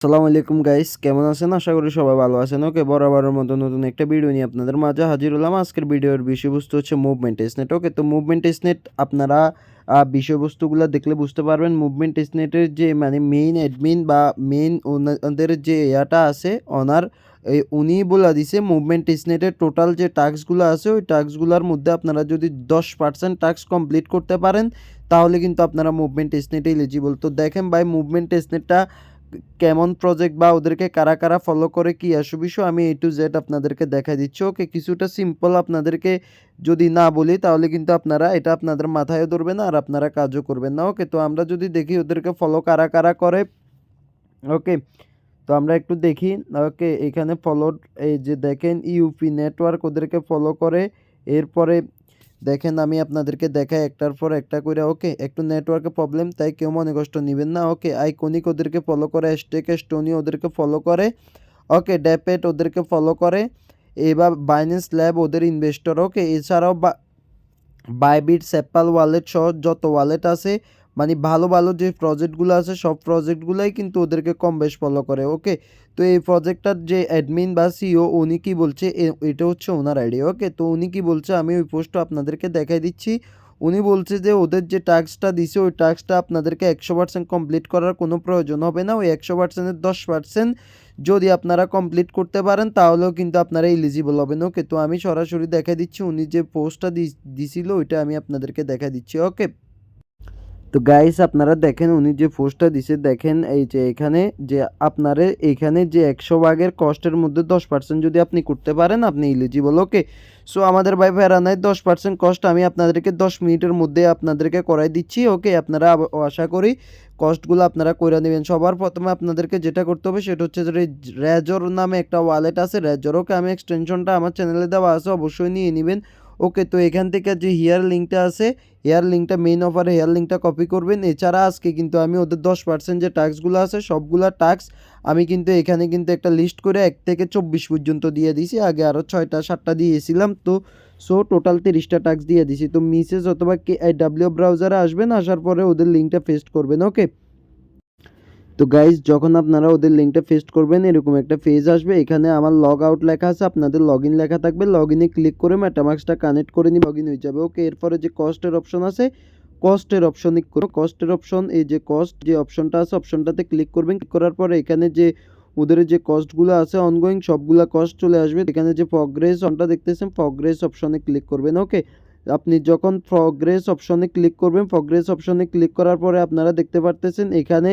আসসালামু আলাইকুম গাইস, কেমন আছেন? আশা করি সবাই ভালো আছেন। ওকে, বরাবরের মতো নতুন একটা ভিডিও নিয়ে আপনাদের মাঝে হাজির হলাম। আজকের ভিডিওর বিষয়বস্তু হচ্ছে মুভমেন্ট টেস্টনেট। ওকে, তো মুভমেন্ট টেস্টনেট আপনারা বিষয়বস্তুগুলো দেখলে বুঝতে পারবেন। মুভমেন্ট টেস্টনেটের যে মানে মেইন অ্যাডমিন বা মেইন ওনাদের যে ইয়াটা আছে ওনার উনি বলে দিছে মুভমেন্ট টেস্টনেটের টোটাল যে টাস্কগুলো আছে ওই টাস্কগুলোর মধ্যে আপনারা যদি 10% টাস্ক কমপ্লিট করতে পারেন তাহলে কিন্তু আপনারা মুভমেন্ট টেস্টনেটে এলিজিবল। তো দেখেন ভাই, মুভমেন্ট টেস্টনেটটা কেমন প্রজেক্ট বা ওদেরকে কারা কারা ফলো করে কি বিষয় আমি A to Z আপনাদেরকে দেখা দিচ্ছি। ওকে, কিছুটা সিম্পল আপনাদেরকে যদি না বলি তাহলে কিন্তু আপনারা এটা আপনাদের মাথায় ধরবে না আর আপনারা কাজও করবেন না। ওকে, তো আমরা যদি দেখি ওদেরকে ফলো কারা কারা করে। ওকে, তো আমরা একটু দেখি। ওকে, এখানে ফলোড এই যে দেখেন ইউপি নেটওয়ার্ক ওদেরকে ফলো করে। এরপরে দেখেন আমি আপনাদেরকে দেখাই একটার পর একটা করে। ওকে, একটু নেটওয়ার্কে প্রবলেম তাই কেউ মনে কষ্ট নেবেন না। ওকে, আইকনিক ওদেরকে ফলো করে, স্টেক স্টোনি ওদেরকে ফলো করে। ওকে, ড্যাপেট ওদেরকে ফলো করে। এবার বাইন্যান্স ল্যাব ওদের ইনভেস্টর। ওকে, এছাড়াও বাইবিট সেপ্পাল ওয়ালেট সহ যত ওয়ালেট আছে মানে ভালো ভালো যে প্রজেক্টগুলো আছে সব প্রজেক্টগুলাই কিন্তু ওদেরকে কম বেশ ফলো করে। ওকে, তো এই প্রজেক্টটার যে অ্যাডমিন বা সিও উনি কি বলছে এটা হচ্ছে ওনার আইডিয়া। ওকে, তো উনি কি বলছে আমি ওই পোস্টটা আপনাদেরকে দেখাই দিচ্ছি। উনি বলছে যে ওদের যে টাস্কটা দিছে ওই টাস্কটা আপনাদেরকে 100% কমপ্লিট করার কোনো প্রয়োজন হবে না। ওই 100%-এর 10% যদি আপনারা কমপ্লিট করতে পারেন তাহলেও কিন্তু আপনারা এলিজিবল হবেন। ওকে, তো আমি সরাসরি দেখা দিচ্ছি উনি যে পোস্টটা দিছিল ওইটা আমি আপনাদেরকে দেখা দিচ্ছি। ওকে, তো গাইস আপনারা দেখেন উনি যে পোস্টটা দিছে দেখেন এই যে এখানে যে আপনারে এখানে যে 100 ভাগের কষ্টের মধ্যে 10% যদি আপনি করতে পারেন আপনি এলিজিবল। ওকে, সো আমাদের ভাই ফেরা নাই 10% কষ্ট আমি আপনাদেরকে 10 মিনিটের মধ্যে আপনাদেরকে করাই দিচ্ছি। ওকে, আপনারা আশা করি কস্টগুলো আপনারা কইরা নেবেন। সবার প্রথমে আপনাদেরকে যেটা করতে হবে সেটা হচ্ছে যে রেজর নামে একটা ওয়ালেট আছে রেজর। ওকে, আমি এক্সটেনশনটা আমার চ্যানেলে দেওয়া আছে, অবশ্যই নিয়ে নেবেন। ওকে, তো এখান থেকে যে হিয়ার লিঙ্কটা আছে হেয়ার লিঙ্কটা মেইন অফারে হেয়ার লিঙ্কটা কপি করবেন। এছাড়া আজকে কিন্তু আমি ওদের 10% যে টাস্কগুলো আছে সবগুলা টাস্ক আমি কিন্তু এখানে কিন্তু একটা লিস্ট করে 1 থেকে 24 পর্যন্ত দিয়ে দিছি। আগে আরও 6টা 7টা দিয়েছিলাম, তো সো টোটাল 30টা টাস্ক দিয়ে দিছি। তো মিসেস অথবা ডাব্লিউ ব্রাউজারে আসবেন, আসার পরে ওদের লিঙ্কটা পেস্ট করবেন। ওকে, তো গাইজ যখন আপনারা ওদের লিঙ্কটা পেস্ট করবেন এরকম একটা পেজ আসবে। এখানে আমার লগ আউট লেখা আছে, আপনাদের লগ ইন লেখা থাকবে। লগ ইনে ক্লিক করে মেটামাস্কটা কানেক্ট করে নিয়ে লগ ইন হয়ে যাবে। ওকে, এরপরে যে কস্টের অপশন আছে কস্টের অপশনে করো। কস্টের অপশন এই যে কস্ট যে অপশনটা আছে অপশনটাতে ক্লিক করবেন। ক্লিক করার পরে এখানে যে ওদের যে কস্টগুলো আছে অনগোয়িং সবগুলা কস্ট চলে আসবে। এখানে যে প্রগ্রেস অনটা দেখতেছেন প্রগ্রেস অপশনে ক্লিক করবেন। ওকে, আপনি যখন প্রগ্রেস অপশনে ক্লিক করবেন প্রগ্রেস অপশনে ক্লিক করার পরে আপনারা দেখতে পারতেছেন এখানে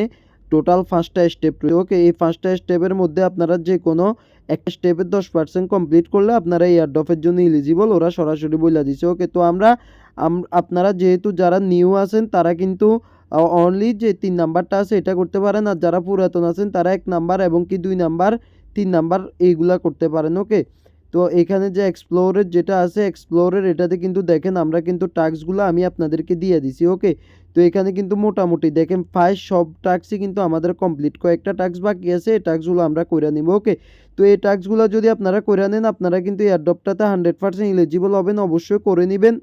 টোটাল 5টা স্টেপ রয়েছে। ওকে, এই 5টা স্টেপের মধ্যে আপনারা যে কোনো একটা স্টেপের 10% কমপ্লিট করলে আপনারা এয়ারড্রপের জন্য এলিজিবল, ওরা সরাসরি বলে দিছে। ওকে, তো আপনারা যেহেতু যারা নিউ আছেন তারা কিন্তু অনলি যে 3 নাম্বারটা আছে এটা করতে পারেন, আর যারা পুরাতন আছেন তারা 1 নাম্বার এবং কি 2 নাম্বার 3 নাম্বার এইগুলা করতে পারেন। ওকে, তো এখানে যে এক্সপ্লোরের যেটা আছে এক্সপ্লোরের এটাতে কিন্তু দেখেন আমরা কিন্তু টাস্কগুলো আমি আপনাদেরকে দিয়ে দিছি। ওকে, তো এখানে কিন্তু মোটামুটি দেখেন প্রায় সব টাস্কই কিন্তু আমাদের কমপ্লিট, কয়েকটা টাস্ক বাকি আছে এই টাস্কগুলো আমরা করে নিব। ওকে, তো এই টাস্কগুলো যদি আপনারা করে নেন আপনারা কিন্তু এয়ারড্রপটাতে 100% এলিজিবল হবেন, অবশ্যই করে নেবেন।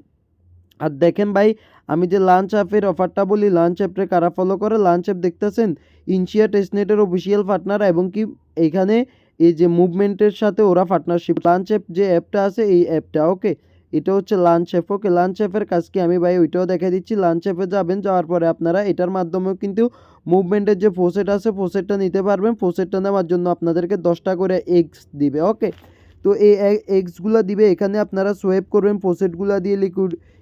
আর দেখেন ভাই, আমি যে লাঞ্চ অ্যাপের অফারটা বলি লাঞ্চ অ্যাপে কারা ফলো করে লাঞ্চ অ্যাপ দেখতেছেন ইনশিয়া টেস্টনেটের অফিসিয়াল পার্টনার এবং কি এইখানে এই যে মুভমেন্টের সাথে ওরা পার্টনারশিপ। লাঞ্চ অ্যাপ যে অ্যাপটা আছে এই অ্যাপটা। ওকে, এটা হচ্ছে লাঞ্চ অ্যাপ। ওকে, লাঞ্চ অ্যাপের কাজ কি আমি ভাই ওইটাও দেখা দিচ্ছি। লাঞ্চ অ্যাপে যাবেন, যাওয়ার পরে আপনারা এটার মাধ্যমেও কিন্তু মুভমেন্টের যে প্রসেট আছে প্রসেটটা নিতে পারবেন। প্রসেটটা নেওয়ার জন্য আপনাদেরকে 10টা করে এক্স দিবে। ওকে, তো এই এক্সগুলো দিবে, এখানে আপনারা সোয়েপ করবেন প্রসেটগুলো দিয়ে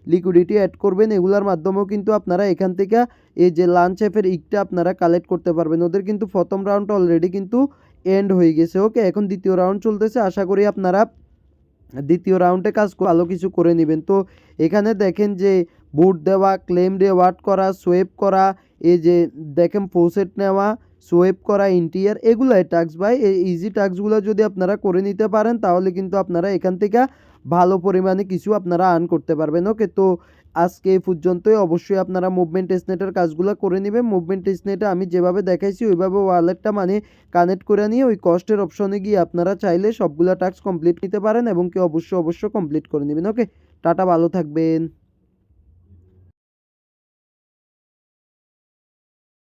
লিকুইডিটি অ্যাড করবেন। এগুলোর মাধ্যমেও কিন্তু আপনারা এখান থেকে এই যে লাঞ্চ অ্যাপের ইকটা আপনারা কালেক্ট করতে পারবেন। ওদের কিন্তু প্রথম রাউন্ড অলরেডি কিন্তু এন্ড হয়ে গেছে। ওকে, এখন দ্বিতীয় রাউন্ড চলতেছে, আশা করি আপনারা দ্বিতীয় রাউন্ডে কাজ ভালো কিছু করে নেবেন। তো এখানে দেখেন যে বুট দেওয়া, ক্লেম রিওয়ার্ড করা, সোয়েপ করা, এই যে দেখেন প্রসেট নেওয়া, সোয়েপ করা, ইন্টিয়ার, এগুলাই টাস্ক ভাই। এই ইজি টাস্কগুলো যদি আপনারা করে নিতে পারেন তাহলে কিন্তু আপনারা এখান থেকে ভালো পরিমাণে কিছু আপনারা আর্ন করতে পারবেন। ওকে, তো আজকে এই পর্যন্তই। অবশ্যই আপনারা মুভমেন্ট টেস্টনেটের কাজগুলো করে নেবেন। মুভমেন্ট টেস্টনেটে আমি যেভাবে দেখাইছি ওইভাবে ওয়ালেটটা মানে কানেক্ট করে নিয়ে ওই কস্টের অপশনে গিয়ে আপনারা চাইলে সবগুলা টাস্ক কমপ্লিট নিতে পারেন এবং কি অবশ্যই কমপ্লিট করে নেবেন। ওকে, টাটা, ভালো থাকবেন।